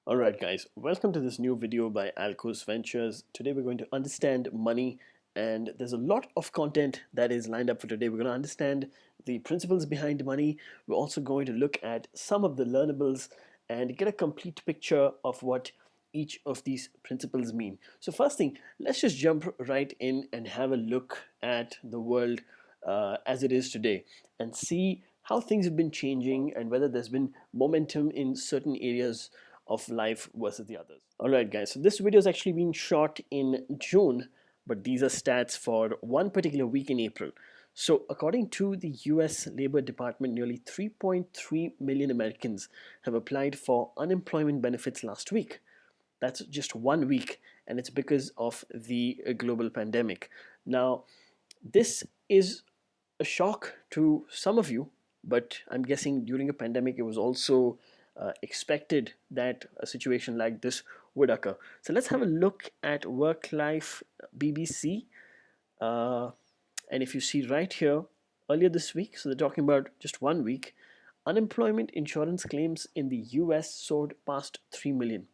Alright guys, welcome to this new video by Alqos Ventures. Today we're going to understand money, and there's a lot of content that is lined up for today. We're going to understand the principles behind money. We're also going to look at some of the learnables and get a complete picture of what each of these principles mean. So first thing, let's just jump right in and have a look at the world as it is today and see how things have been changing and whether there's been momentum in certain areas of life versus the others. Alright guys, so this video is actually being shot in June, but these are stats for one particular week in April. So according to the US Labor Department, nearly 3.3 million Americans have applied for unemployment benefits last week. That's just 1 week, and it's because of the global pandemic. Now, this is a shock to some of you, but I'm guessing during a pandemic it was also expected that a situation like this would occur. So let's have a look at Work Life BBC. And if you see right here, earlier this week, so they're talking about just 1 week, unemployment insurance claims in the US soared past 3 million.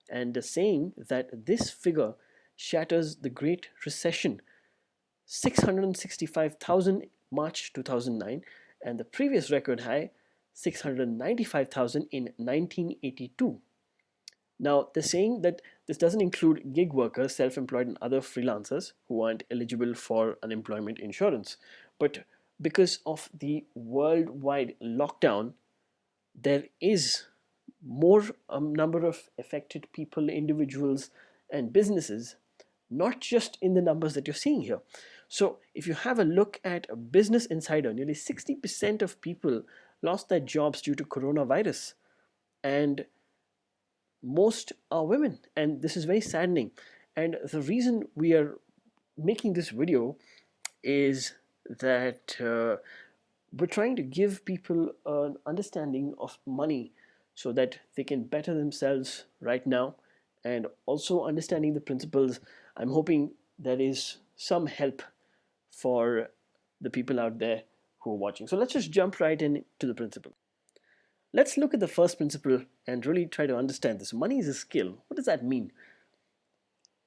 And they're saying that this figure shatters the Great Recession, 665,000 March 2009, and the previous record high, 695,000 in 1982. Now, they're saying that this doesn't include gig workers, self-employed, and other freelancers who aren't eligible for unemployment insurance. But because of the worldwide lockdown, there is more number of affected people, individuals, and businesses, not just in the numbers that you're seeing here. So if you have a look at Business Insider, nearly 60% of people lost their jobs due to coronavirus, and most are women, and this is very saddening. And the reason we are making this video is that we're trying to give people an understanding of money so that they can better themselves right now, and also understanding the principles. I'm hoping there is some help for the people out there who are watching. So let's just jump right into the principle. Let's look at the first principle and really try to understand this. Money is a skill. What does that mean?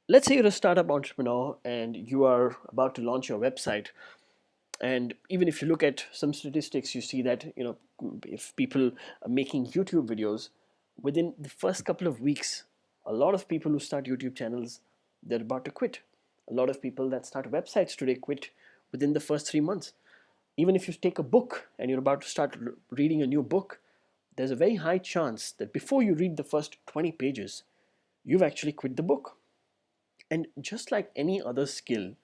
Let's say you're a startup entrepreneur and you are about to launch your website. And even if you look at some statistics, you see that if people are making YouTube videos, within the first couple of weeks, a lot of people who start YouTube channels, they're about to quit. A lot of people that start websites today quit within the first 3 months. Even if you take a book and you're about to start reading a new book, there's a very high chance that before you read the first 20 pages, you've actually quit the book. And just like any other skill,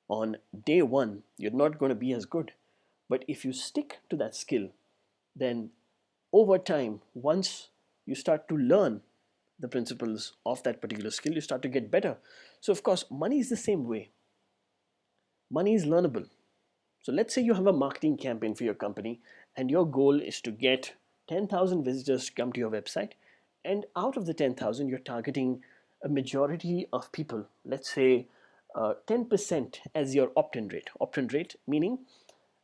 on day one, you're not going to be as good. But if you stick to that skill, then over time, once you start to learn the principles of that particular skill, you start to get better. So of course, money is the same way. Money is learnable. So let's say you have a marketing campaign for your company and your goal is to get 10,000 visitors to come to your website, and out of the 10,000 you're targeting a majority of people, let's say 10% as your opt-in rate. Opt-in rate meaning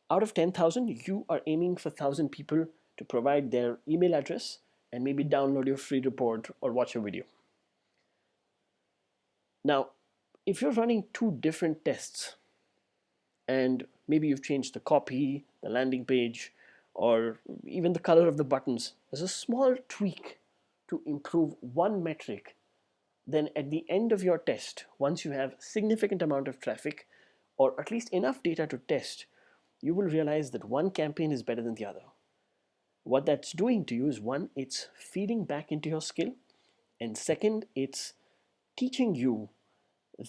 out of 10,000 you are aiming for 1,000 people to provide their email address and maybe download your free report or watch a video. Now, if you're running two different tests and maybe you've changed the copy, the landing page, or even the color of the buttons, there's a small tweak to improve one metric, then at the end of your test, once you have significant amount of traffic or at least enough data to test, you will realize that one campaign is better than the other. What that's doing to you is, one, it's feeding back into your skill, and second, it's teaching you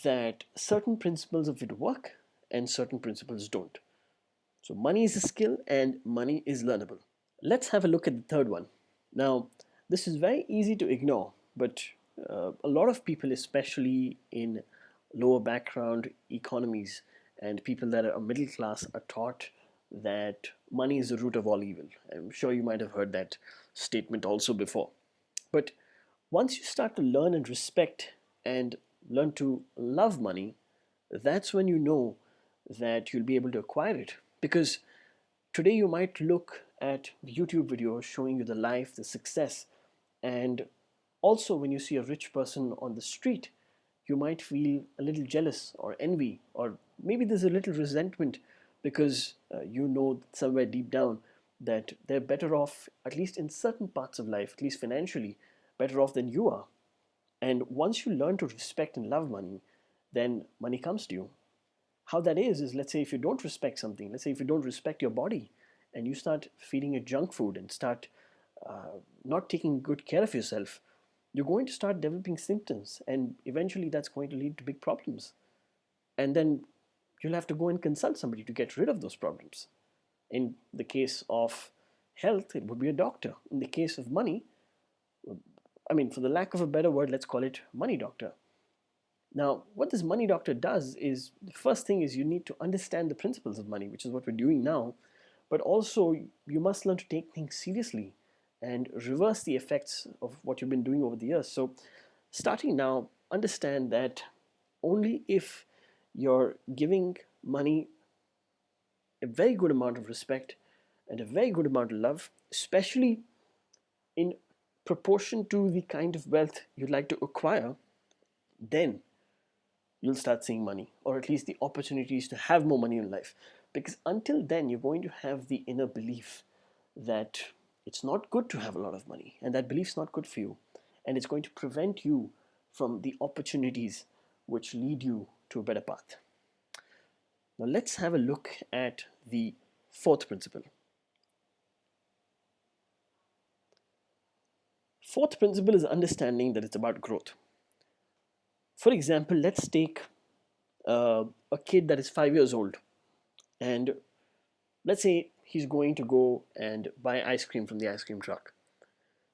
that certain principles of it work and certain principles don't. So money is a skill and money is learnable. Let's have a look at the third one. Now, this is very easy to ignore, but a lot of people, especially in lower background economies and people that are middle class, are taught that money is the root of all evil. I'm sure you might have heard that statement also before. But once you start to learn and respect and learn to love money, that's when you know that you'll be able to acquire it. Because today you might look at YouTube videos showing you the life, the success, and Also, when you see a rich person on the street, you might feel a little jealous or envy, or maybe there's a little resentment because you know somewhere deep down that they're better off, at least in certain parts of life, at least financially, better off than you are. And once you learn to respect and love money, then money comes to you. How that is let's say if you don't respect something, let's say if you don't respect your body and you start feeding it junk food and start not taking good care of yourself, you're going to start developing symptoms, and eventually that's going to lead to big problems. And then you'll have to go and consult somebody to get rid of those problems. In the case of health, it would be a doctor. In the case of money, I mean, for the lack of a better word, let's call it money doctor. Now, what this money doctor does is, the first thing is you need to understand the principles of money, which is what we're doing now, but also you must learn to take things seriously and reverse the effects of what you've been doing over the years. So, starting now, understand that only if you're giving money a very good amount of respect and a very good amount of love, especially in proportion to the kind of wealth you'd like to acquire, then you'll start seeing money, or at least the opportunities to have more money in life. Because until then, you're going to have the inner belief that it's not good to have a lot of money, and that belief's not good for you, and it's going to prevent you from the opportunities which lead you to a better path. Now, let's have a look at the fourth principle. Fourth principle is understanding that it's about growth. For example, let's take a kid that is 5 years old, and let's say he's going to go and buy ice cream from the ice cream truck.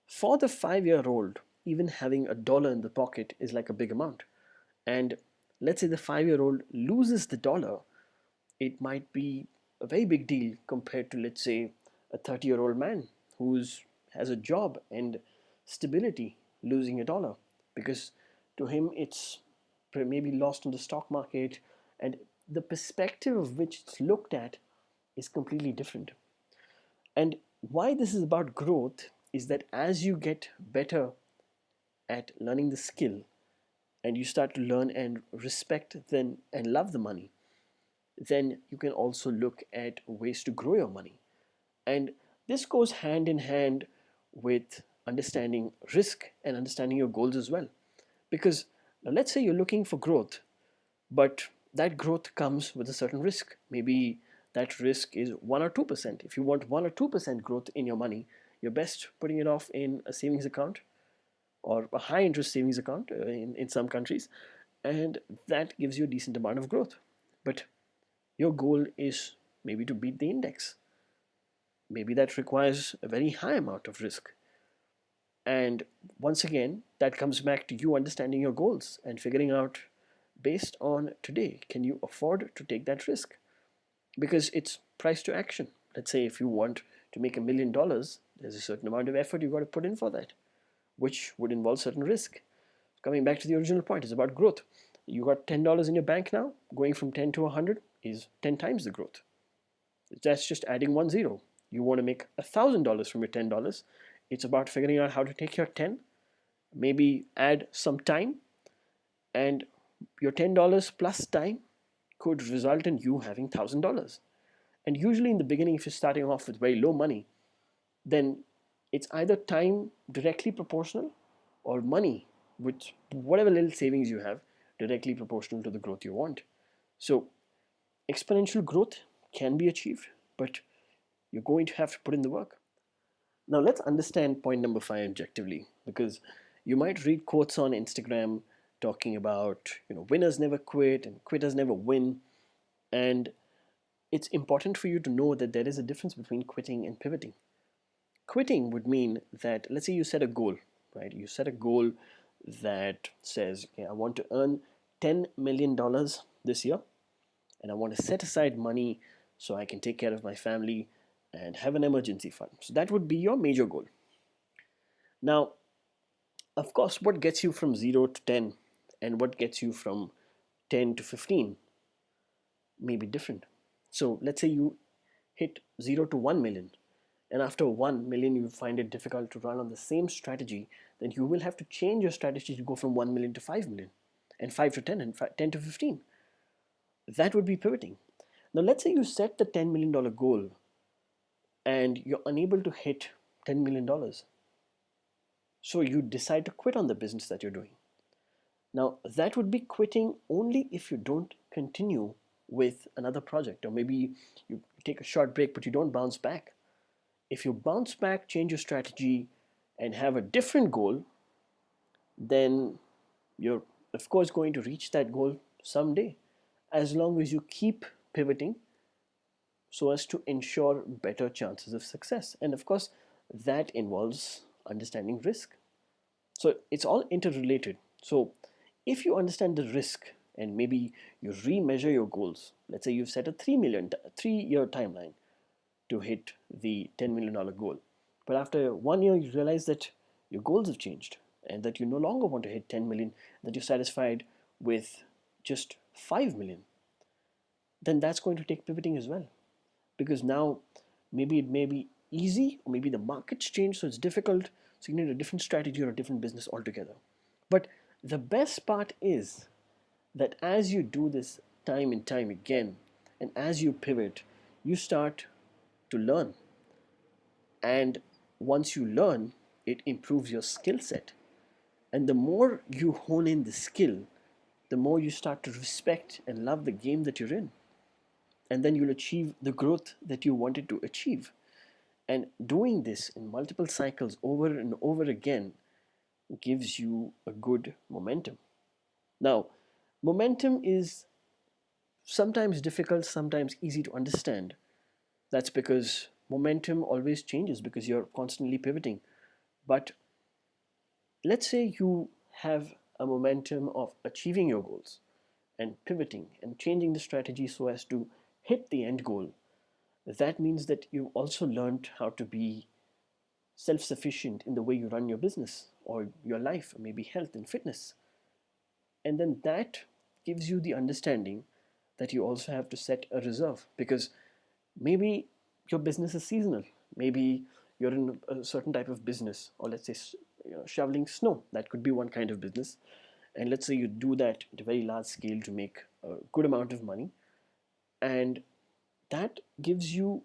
For the 5-year-old, even having $1 in the pocket is like a big amount. And let's say the 5-year-old loses the dollar, it might be a very big deal compared to, let's say, a 30-year-old man who's has a job and stability losing $1, because to him it's maybe lost on the stock market, and the perspective of which it's looked at is completely different. And why this is about growth is that as you get better at learning the skill and you start to learn and respect then and love the money, then you can also look at ways to grow your money. And this goes hand in hand with understanding risk and understanding your goals as well. Because now let's say you're looking for growth, but that growth comes with a certain risk. Maybe that risk is 1 or 2%. If you want 1 or 2% growth in your money, you're best putting it off in a savings account or a high interest savings account in some countries, and that gives you a decent amount of growth. But your goal is maybe to beat the index. Maybe that requires a very high amount of risk. And once again, that comes back to you understanding your goals and figuring out, based on today, can you afford to take that risk? Because it's price to action. Let's say if you want to make $1 million, there's a certain amount of effort you've got to put in for that, which would involve certain risk. Coming back to the original point, it's about growth. You got $10 in your bank now, going from 10 to 100 is 10 times the growth. That's just adding one zero. You want to make $1,000 from your $10. It's about figuring out how to take your 10, maybe add some time, and your $10 plus time could result in you having $1,000. And usually in the beginning, if you're starting off with very low money, then it's either time directly proportional or money, with whatever little savings you have, directly proportional to the growth you want. So exponential growth can be achieved, but you're going to have to put in the work. Now let's understand point number 5 objectively, because you might read quotes on Instagram talking about, winners never quit and quitters never win. And it's important for you to know that there is a difference between quitting and pivoting. Quitting would mean that, let's say you set a goal, right? You set a goal that says, okay, I want to earn $10 million this year, and I want to set aside money so I can take care of my family and have an emergency fund. So that would be your major goal. Now, of course, what gets you from 0 to 10 and what gets you from 10 to 15 may be different. So let's say you hit 0 to 1 million, and after 1 million you find it difficult to run on the same strategy then you will have to change your strategy to go from 1 million to 5 million, and 5 to 10, and 10 to 15. That would be pivoting. Now, let's say you set the $10 million goal and you're unable to hit $10 million. So you decide to quit on the business that you're doing. Now, that would be quitting only if you don't continue with another project, or maybe you take a short break but you don't bounce back. If you bounce back, change your strategy, and have a different goal, then you're, of course, going to reach that goal someday, as long as you keep pivoting so as to ensure better chances of success. And of course, that involves understanding risk. So it's all interrelated. So if you understand the risk and maybe you remeasure your goals, let's say you've set a 3-year timeline to hit the $10 million goal. But after 1 year, you realize that your goals have changed and that you no longer want to hit 10 million, that you're satisfied with just 5 million. Then that's going to take pivoting as well. Because now maybe it may be easy, or maybe the market's changed, so it's difficult. So you need a different strategy or a different business altogether. But the best part is that as you do this time and time again, and as you pivot, you start to learn. And once you learn, it improves your skill set. And the more you hone in the skill, the more you start to respect and love the game that you're in. And then you'll achieve the growth that you wanted to achieve. And doing this in multiple cycles over and over again gives you a good momentum. Now, momentum is sometimes difficult, sometimes easy to understand. That's because momentum always changes because you're constantly pivoting. But let's say you have a momentum of achieving your goals and pivoting and changing the strategy so as to hit the end goal. That means that you've also learned how to be self sufficient in the way you run your business or your life, or maybe health and fitness. And then that gives you the understanding that you also have to set a reserve, because maybe your business is seasonal. Maybe you're in a certain type of business, or let's say shoveling snow. That could be one kind of business. And let's say you do that at a very large scale to make a good amount of money. And that gives you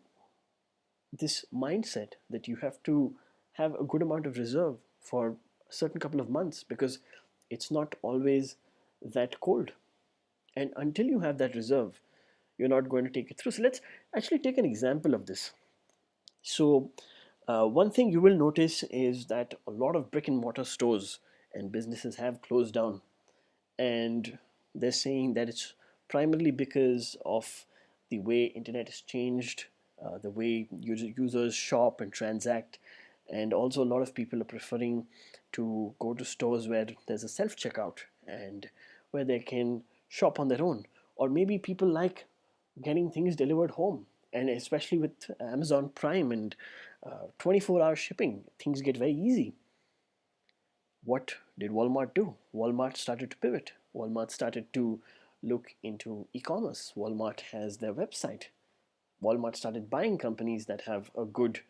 this mindset that you have to have a good amount of reserve for a certain couple of months, because it's not always that cold. And until you have that reserve, you're not going to take it through. So let's actually take an example of this. So one thing you will notice is that a lot of brick and mortar stores and businesses have closed down, and they're saying that it's primarily because of the way internet has changed, the way users shop and transact, and also a lot of people are preferring to go to stores where there's a self checkout and where they can shop on their own. Or maybe people like getting things delivered home, and especially with Amazon Prime and 24-hour shipping, things get very easy. What did Walmart do? Walmart started to pivot. Walmart started to look into e-commerce. Walmart has their website. Walmart started buying companies that have a good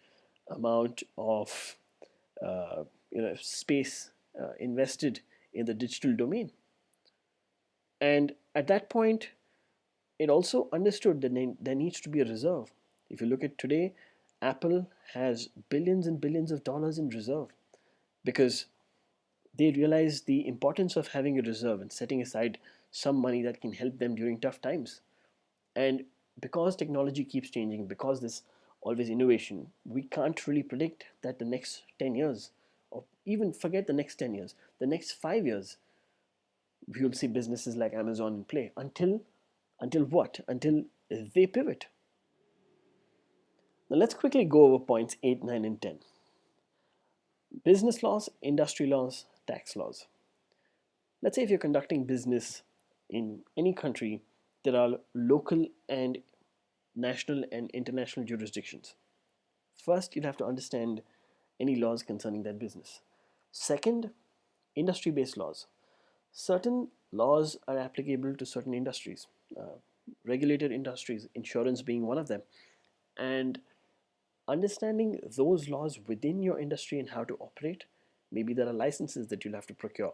amount of space invested in the digital domain. And at that point, it also understood that there needs to be a reserve. If you look at today, Apple has billions and billions of dollars in reserve because they realize the importance of having a reserve and setting aside some money that can help them during tough times. And because technology keeps changing, because there's always innovation, we can't really predict that the next 10 years, or even forget the next 10 years, the next 5 years, you'll see businesses like Amazon in play until what? Until they pivot. Now let's quickly go over points 8, 9, and 10. Business laws, industry laws, tax laws. Let's say if you're conducting business in any country, there are local and national and international jurisdictions. First, you'll have to understand any laws concerning that business. Second, industry-based laws. Certain laws are applicable to certain industries, regulated industries, insurance being one of them. And understanding those laws within your industry and how to operate Maybe there are licenses that you'll have to procure.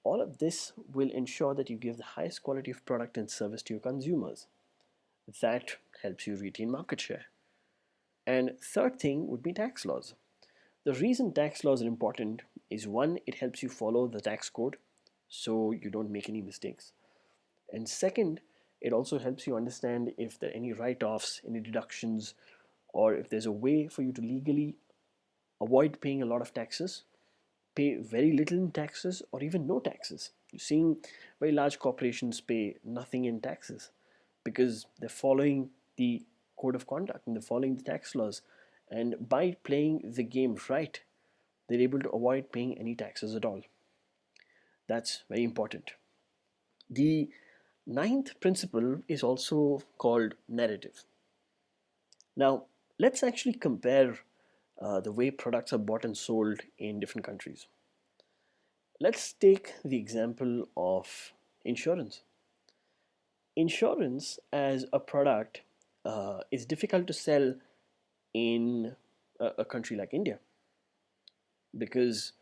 All of this will ensure that you give the highest quality of product and service to your consumers. That helps you retain market share. And third thing would be tax laws. The reason tax laws are important is one, it helps you follow the tax code so you don't make any mistakes. And second, it also helps you understand if there are any write offs, any deductions, or if there's a way for you to legally avoid paying a lot of taxes, pay very little in taxes, or even no taxes. You're seeing very large corporations pay nothing in taxes because they're following the code of conduct and they're following the tax laws. And by playing the game right, they're able to avoid paying any taxes at all. That's very important. The ninth principle is also called narrative. Now, let's actually compare the way products are bought and sold in different countries. Let's take the example of insurance. Insurance as a product is difficult to sell in a country like India because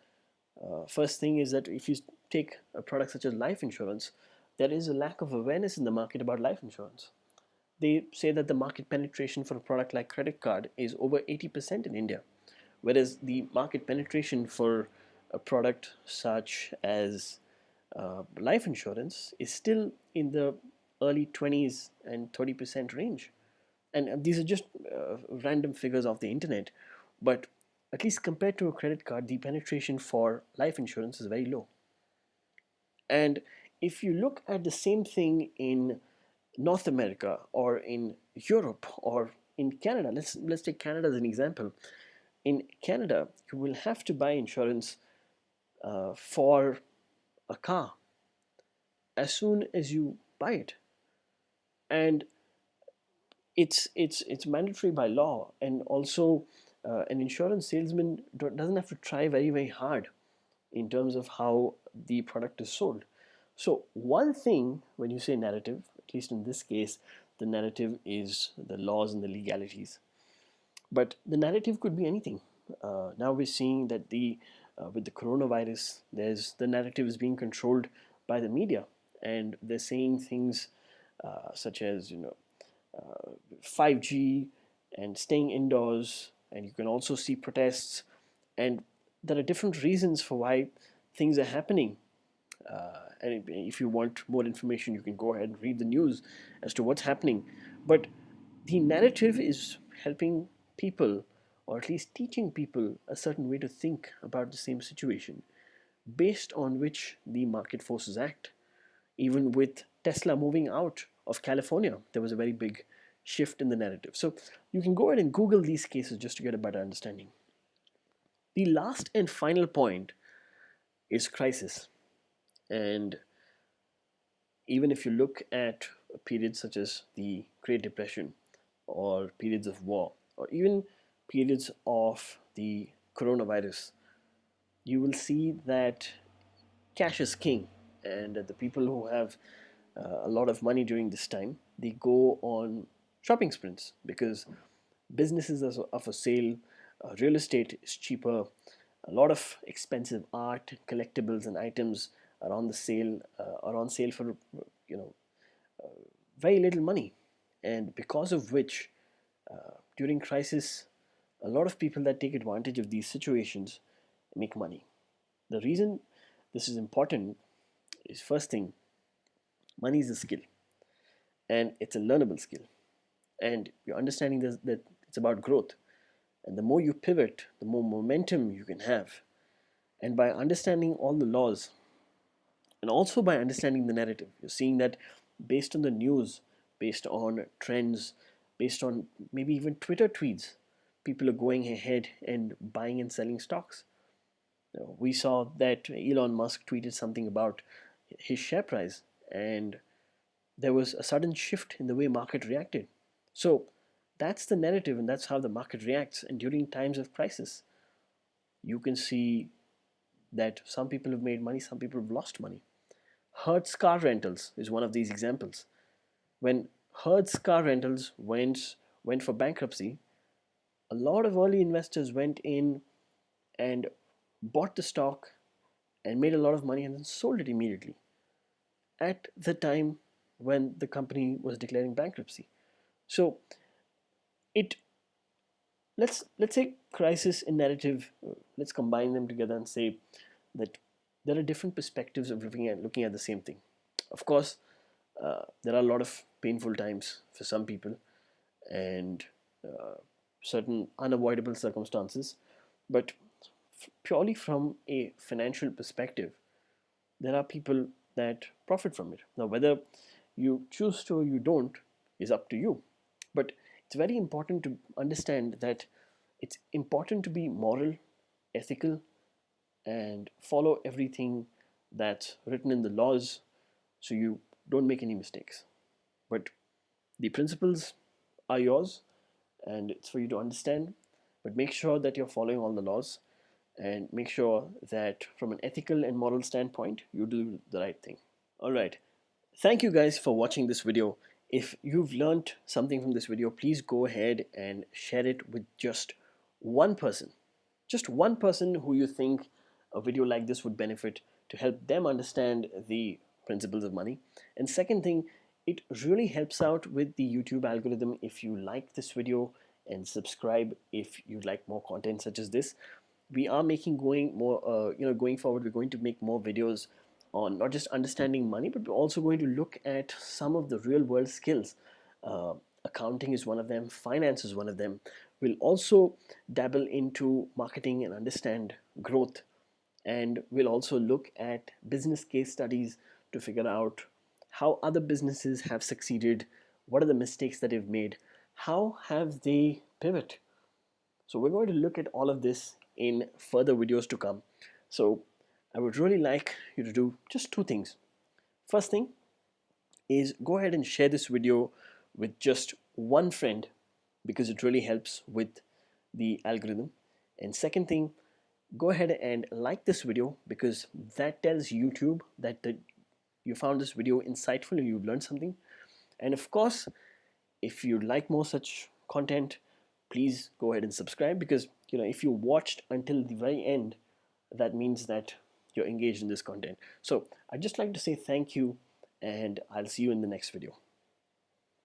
first thing is that if you take a product such as life insurance, there is a lack of awareness in the market about life insurance. They say that the market penetration for a product like credit card is over 80% in India, whereas the market penetration for a product such as life insurance is still in the early 20s and 30% range. And these are just random figures off the internet, but at least compared to a credit card, the penetration for life insurance is very low. And if you look at the same thing in North America or in Europe or in Canada, let's take Canada as an example. In Canada, you will have to buy insurance for a car as soon as you buy it, and it's mandatory by law. And also, an insurance salesman doesn't have to try very hard in terms of how the product is sold. So one thing when you say narrative, at least in this case, the narrative is the laws and the legalities. But the narrative could be anything. Now we're seeing that the with the coronavirus, there's the narrative is being controlled by the media, and they're saying things such as 5G and staying indoors, and you can also see protests, and there are different reasons for why things are happening. And if you want more information, you can go ahead and read the news as to what's happening. But the narrative is helping people, or at least teaching people, a certain way to think about the same situation, based on which the market forces act. Even with Tesla moving out of California, there was a very big shift in the narrative. So you can go ahead and Google these cases just to get a better understanding. The last and final point is crisis. And even if you look at periods such as the Great Depression, or periods of war, or even periods of the coronavirus, you will see that cash is king. And the people who have a lot of money during this time, they go on shopping sprints because businesses are for sale, real estate is cheaper, a lot of expensive art, collectibles, and items are on sale for you know very little money, and because of which, during crisis, a lot of people that take advantage of these situations make money. The reason this is important is first thing, money is a skill, and it's a learnable skill, and you're understanding this, that it's about growth, and the more you pivot, the more momentum you can have. And by understanding all the laws and also by understanding the narrative, you're seeing that based on the news, based on trends, based on maybe even Twitter tweets, people are going ahead and buying and selling stocks. We saw that Elon Musk tweeted something about his share price, and there was a sudden shift in the way market reacted. So that's the narrative, and that's how the market reacts. And during times of crisis, you can see that some people have made money, some people have lost money. Hertz Car Rentals is one of these examples. When Hertz Car Rentals went for bankruptcy, a lot of early investors went in and bought the stock and made a lot of money and then sold it immediately at the time when the company was declaring bankruptcy. So it let's say crisis and narrative. Let's combine them together and say that there are different perspectives of looking at the same thing. Of course, there are a lot of painful times for some people, and uh, certain unavoidable circumstances. But purely from a financial perspective, there are people that profit from it. Now, whether you choose to or you don't is up to you. But it's very important to understand that it's important to be moral, ethical, and follow everything that's written in the laws so you don't make any mistakes. But the principles are yours and it's for you to understand. But make sure that you're following all the laws and make sure that from an ethical and moral standpoint, you do the right thing. All right. Thank you guys for watching this video. If you've learned something from this video, please go ahead and share it with just one person who you think a video like this would benefit, to help them understand the principles of money. And second thing, it really helps out with the YouTube algorithm if you like this video, and subscribe if you'd like more content such as this. We are making going forward, we're going to make more videos on not just understanding money, but we're also going to look at some of the real world skills. uh, Accounting is one of them, finance is one of them. We'll also dabble into marketing and understand growth, and we'll also look at business case studies to figure out how other businesses have succeeded, what are the mistakes that they've made, how have they pivot. So we're going to look at all of this in further videos to come. So I would really like you to do just two things. First thing is, go ahead and share this video with just one friend, because it really helps with the algorithm. And second thing, go ahead and like this video, because that tells YouTube that you found this video insightful and you've learned something. And of course, if you'd like more such content, please go ahead and subscribe, because if you watched until the very end, that means that you're engaged in this content. So I'd just like to say thank you, and I'll see you in the next video.